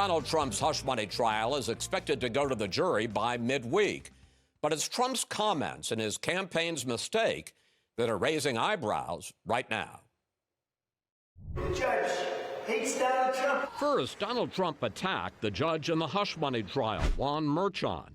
Donald Trump's hush money trial is expected to go to the jury by midweek. But it's Trump's comments and his campaign's mistake that are raising eyebrows right now. The judge hates Donald Trump. First, Donald Trump attacked the judge in the hush money trial, Juan Merchan,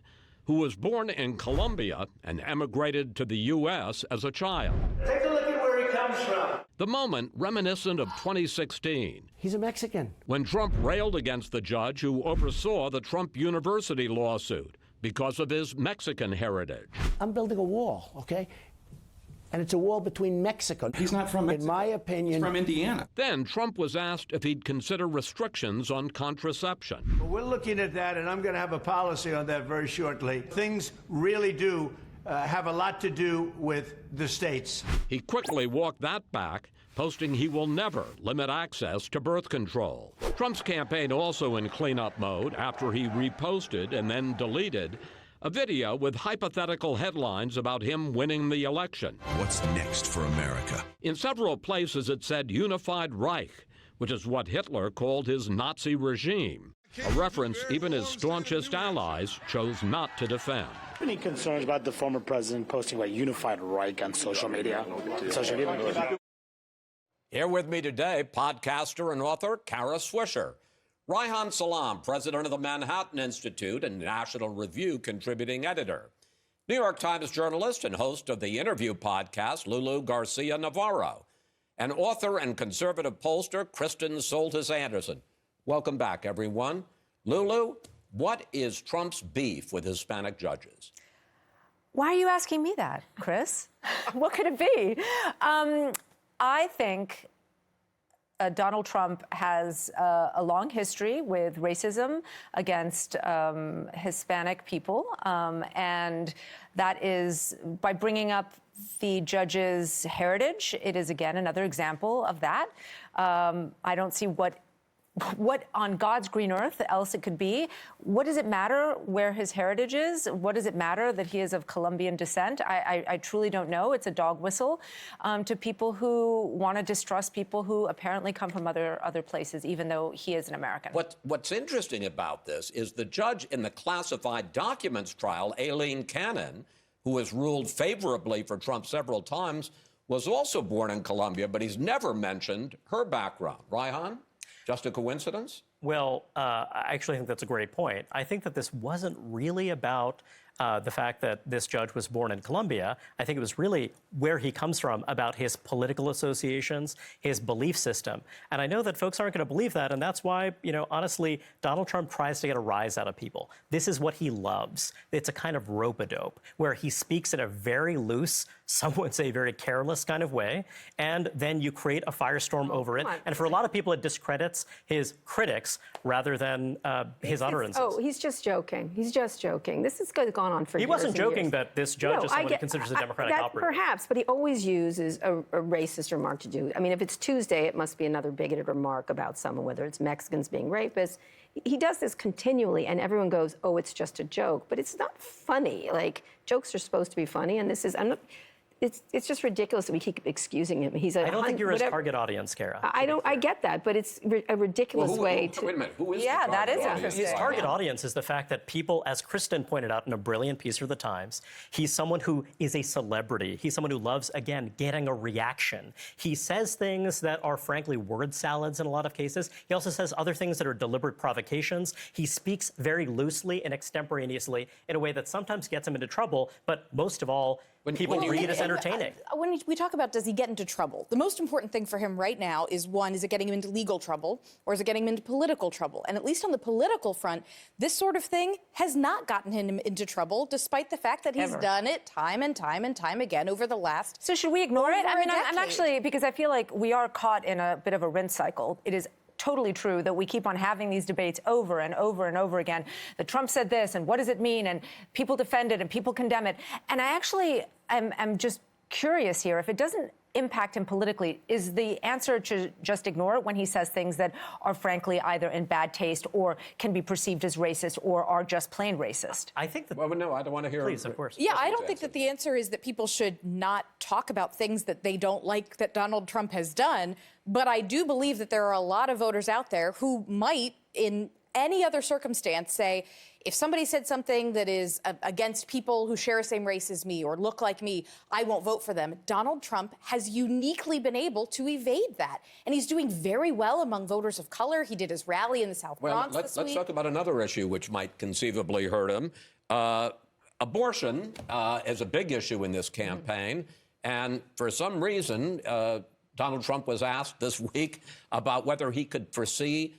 who was born in Colombia and emigrated to the U.S. as a child. Take a look at where he comes from. The moment reminiscent of 2016. He's a Mexican. When Trump railed against the judge who oversaw the Trump University lawsuit because of his Mexican heritage. I'm building a wall, okay? And it's a wall between Mexico. He's not from Mexico. In my opinion. He's from Indiana. Then Trump was asked if he'd consider restrictions on contraception. Well, we're looking at that, and I'm going to have a policy on that very shortly. Things really do have a lot to do with the states. He quickly walked that back, posting he will never limit access to birth control. Trump's campaign also in cleanup mode after he reposted and then deleted a video with hypothetical headlines about him winning the election. What's next for America? In several places it said Unified Reich, which is what Hitler called his Nazi regime, a reference even his staunchest allies chose not to defend. Any concerns about the former president posting about Unified Reich on social media? Here with me today, podcaster and author Kara Swisher. Reihan Salam, president of the Manhattan Institute and National Review contributing editor. New York Times journalist and host of the Interview podcast, Lulu Garcia-Navarro. And author and conservative pollster, Kristen Soltis Anderson. Welcome back, everyone. Lulu, what is Trump's beef with Hispanic judges? Why are you asking me that, Chris? What could it be? I think Donald Trump has a long history with racism against Hispanic people, and that is by bringing up the judge's heritage. It is, again, another example of that. I don't see what on God's green earth else it could be. What does it matter where his heritage is? What does it matter that he is of Colombian descent? I truly don't know. It's a dog whistle to people who want to distrust people who apparently come from other places, even though he is an American. What's interesting about this is the judge in the classified documents trial, Aileen Cannon, who has ruled favorably for Trump several times, was also born in Colombia, but he's never mentioned her background. Reihan? Just a coincidence? Well, I actually think that's a great point. I think that this wasn't really about the fact that this judge was born in Colombia. I think it was really where he comes from, about his political associations, his belief system. And I know that folks aren't going to believe that, and that's why, honestly, Donald Trump tries to get a rise out of people. This is what he loves. It's a kind of rope-a-dope, where he speaks in a very loose, some would say very careless kind of way, and then you create a firestorm over it. And for a lot of people, it discredits his critics rather than his utterances. Oh, he's just joking. He's just joking. This has gone on for years. He wasn't joking years. That this judge is someone he considers a Democratic operative. Perhaps, but he always uses a racist remark to do. I mean, if it's Tuesday, it must be another bigoted remark about someone, whether it's Mexicans being rapists. He does this continually, and everyone goes, oh, it's just a joke. But it's not funny. Like, jokes are supposed to be funny, and this is... It's just ridiculous that we keep excusing him. I don't think you're his target audience, Kara. I get that, but it's a ridiculous way to... Wait a minute, who is Yeah, the that is target interesting. His target audience is the fact that people, as Kristen pointed out in a brilliant piece for The Times, he's someone who is a celebrity. He's someone who loves, again, getting a reaction. He says things that are, frankly, word salads in a lot of cases. He also says other things that are deliberate provocations. He speaks very loosely and extemporaneously in a way that sometimes gets him into trouble, but most of all, people read it as entertaining. When we talk about does he get into trouble, the most important thing for him right now is, one, is it getting him into legal trouble, or is it getting him into political trouble? And at least on the political front, this sort of thing has not gotten him into trouble, despite the fact that he's done it time and time and time again over the last... So should we ignore it? I mean, I'm actually, because I feel like we are caught in a bit of a rinse cycle. It is totally true that we keep on having these debates over and over and over again, that Trump said this, and what does it mean, and people defend it, and people condemn it. And I actually am just curious here, if it doesn't impact him politically, is the answer to just ignore it when he says things that are frankly either in bad taste or can be perceived as racist or are just plain racist? I think that... Well, no, I don't want to hear... Please, of course. Yeah, I don't think that the answer is that people should not talk about things that they don't like that Donald Trump has done, but I do believe that there are a lot of voters out there who might, in any other circumstance say, if somebody said something that is against people who share the same race as me or look like me, I won't vote for them. Donald Trump has uniquely been able to evade that. And he's doing very well among voters of color. He did his rally in the South Bronx this week. Let's talk about another issue which might conceivably hurt him. Abortion is a big issue in this campaign. And for some reason, Donald Trump was asked this week about whether he could foresee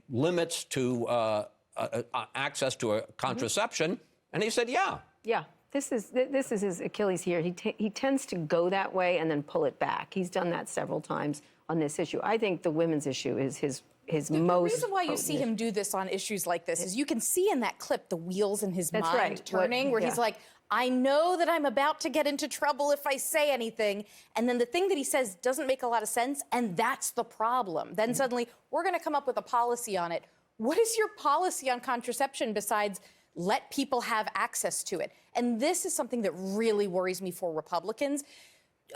limits to access to a contraception, and he said, yeah. Yeah, this is his Achilles heel. He tends to go that way and then pull it back. He's done that several times on this issue. I think the women's issue is his most. The reason why you see him do this on issues like this is you can see in that clip the wheels in his mind turning, where he's like, I know that I'm about to get into trouble if I say anything. And then the thing that he says doesn't make a lot of sense, and that's the problem. Then suddenly, we're going to come up with a policy on it. What is your policy on contraception besides let people have access to it? And this is something that really worries me for Republicans.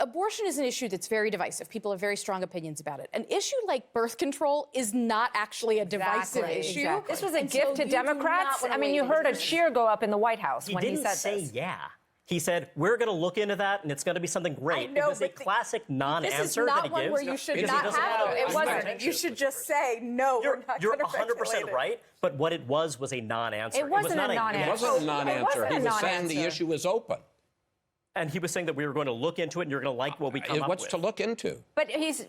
Abortion is an issue that's very divisive. People have very strong opinions about it. An issue like birth control is not actually a divisive issue. Exactly. This was a gift to Democrats. I mean, you heard a cheer go up in the White House when he said this. He didn't say yeah. He said, we're going to look into that, and it's going to be something great. It was a classic non-answer This is not that he one gives. where you should not have it. It wasn't. You should just say, no, we're not You're going to 100% right, but what it was a non-answer. It wasn't a non-answer. It wasn't a non-answer. He was saying the non-answer. issue is open. And he was saying that we were going to look into it, and you're going to like what we come up with. What's to look into? But he's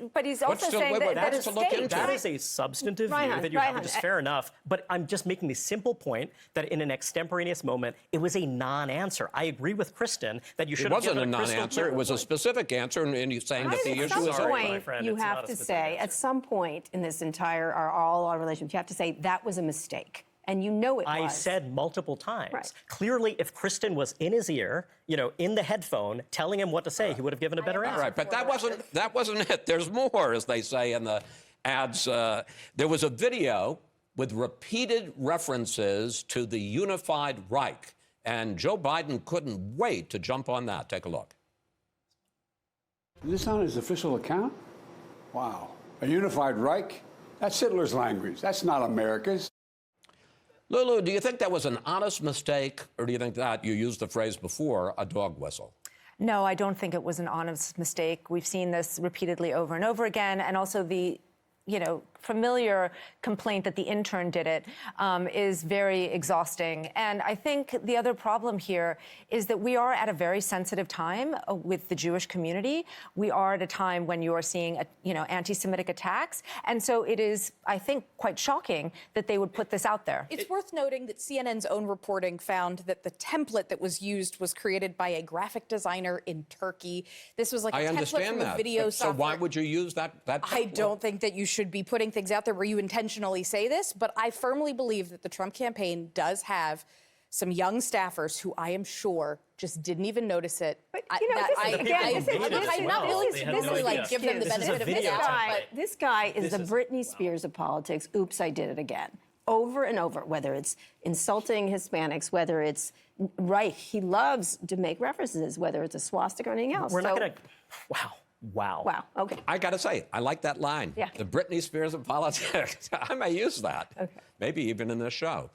also saying that what's to look into? That is a substantive view that you have, which is fair enough. But I'm just making the simple point that in an extemporaneous moment, it was a non-answer. I agree with Kristen that you should have given a It wasn't a non-answer. It was a specific answer, and you're saying that the issue is At some open. point, you have to say, at some point in this entire, all our relationship, you have to say that was a mistake. And you know it was. I said multiple times. Right. Clearly, if Kristen was in his ear, in the headphone, telling him what to say, he would have given a better answer. Right, but that wasn't it. There's more, as they say in the ads. There was a video with repeated references to the unified Reich, and Joe Biden couldn't wait to jump on that. Take a look. Is this on his official account? Wow. A unified Reich? That's Hitler's language. That's not America's. Lulu, do you think that was an honest mistake, or do you think that, you used the phrase before, a dog whistle? No, I don't think it was an honest mistake. We've seen this repeatedly over and over again, and also the familiar complaint that the intern did it is very exhausting. And I think the other problem here is that we are at a very sensitive time with the Jewish community. We are at a time when you are seeing, anti-Semitic attacks. And so it is, I think, quite shocking that they would put this out there. It's worth noting that CNN's own reporting found that the template that was used was created by a graphic designer in Turkey. This was like a template from a video software. So why would you use that template? I don't think that you should be putting things out there where you intentionally say this, but I firmly believe that the Trump campaign does have some young staffers who I am sure just didn't even notice it. But, I'm not willing to give them the benefit of the doubt. This guy is the Britney Spears of politics. Oops, I did it again. Over and over, whether it's insulting Hispanics, whether it's Reich, he loves to make references, whether it's a swastika or anything else. We're not going to. Wow. Wow. Okay. I got to say, I like that line. Yeah. The Britney Spears of politics. I may use that. Okay. Maybe even in this show.